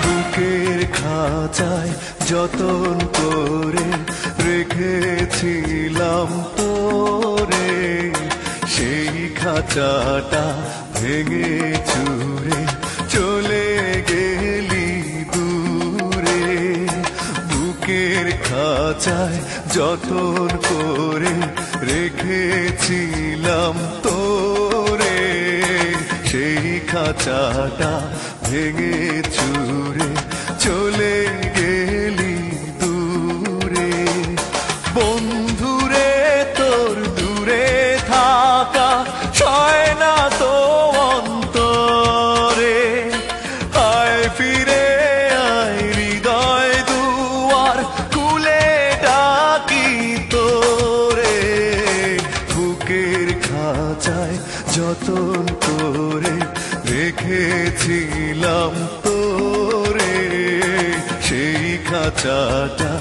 বুকের খাঁচায় যতন করে রেখেছিলাম তোরে, সেই খাঁচাটা ভেঙে চুরে চলে গেলি দূরে। বুকের খাঁচায় যতন করে রেখেছিলাম তোরে, সেই খাঁচাটা ভেঙে চুরে চলে গেলি দূরে। বন্ধুরে তোর দূরে থাকা সয় না তো অন্তরে, আয় ফিরে আয় হৃদয় দুয়ার খুলে ডাকি তোরে। বুকের খাঁচায় যতন করে রেখেছিলাম তোরে, সেই খাঁচাটা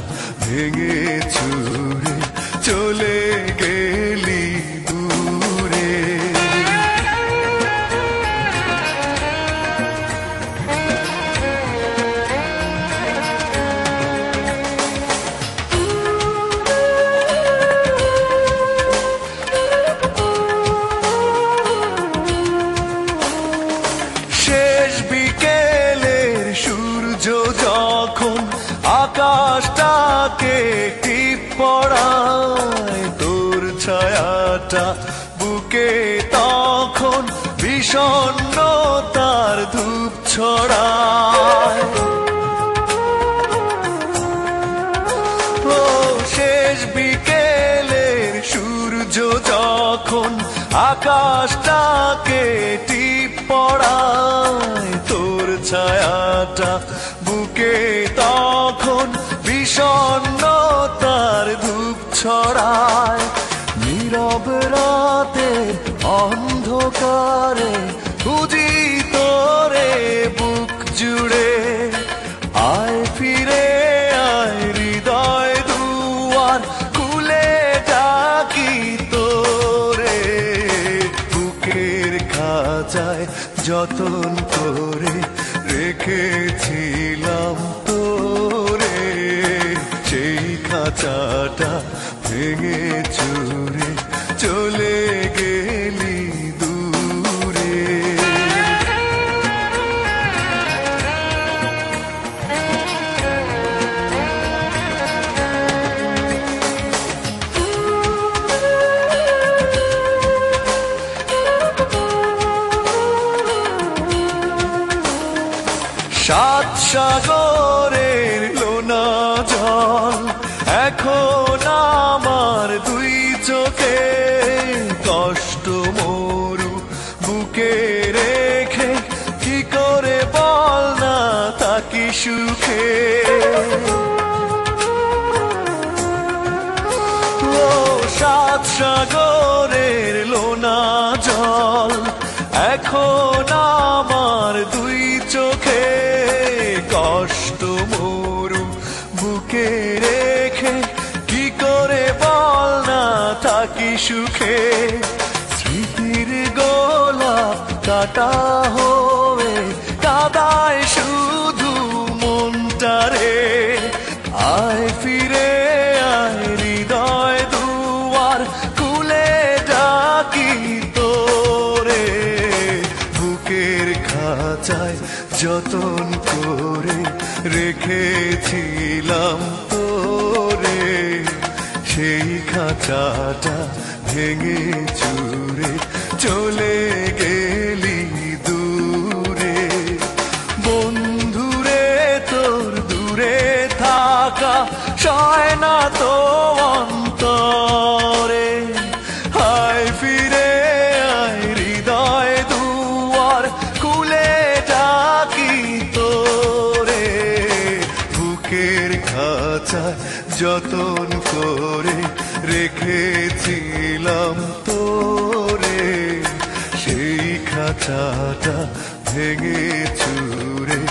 ভেঙে চুরে চলে গেলি দূরে। শেষ বিকেলের সূর্য যখন আকাশটাকে টিপ পড়ায়, তোর ছায়াটা বুকে তখন বিষণ্ণতার ধূপ ছড়ায়। ও শেষ বিকেলের সূর্য যখন আকাশটাকে টিপ পড়ায়, তোর ছায়াটা বুকে তখন বিষণ্ণতার ধূপ ছড়ায়। নীরব রাতে অন্ধকারে খুঁজি তোরে বুক জুড়ে, আয় ফিরে আয় হৃদয় দুয়ার খুলে ডাকি তোরে। বুকের খাঁচায় যতন করে রেখেছিলাম তোরে, সেই খাঁচাটা ভেঙে চুরে চলে গেলি দূরে। সাত সাগরের লোনা জল এখন আমার দুই চোখে, কষ্ট মরু বুকে রেখে কি করে বল না তাকি সুখে। ও সাত সাগরের লোনা জল এখন আমার দুই চোখে, কষ্ট মরু বুকে রেখে কি করে বল না থাকি সুখে। স্মৃতির গোলাপ কাটা হয়ে কাদায় শুধু মনটারে, আয় ফিরে আয় হৃদয় দুয়ার খুলে ডাকি তোরে। বুকের খাঁচায় যতন করে রেখেছিলাম তোরে, সেই খাঁচাটা ভেঙে চুরে চলে গেলি দূরে। বন্ধুরে তোর দূরে থাকা সয় না তো অন্তরে, আয় ফিরে আয় হৃদয় দুয়ার খুলে ডাকি তোরে। বুকের খাঁচায় যতন করে রেখেছিলাম তোরে, সেই খাঁচাটা ভেঙে চুরে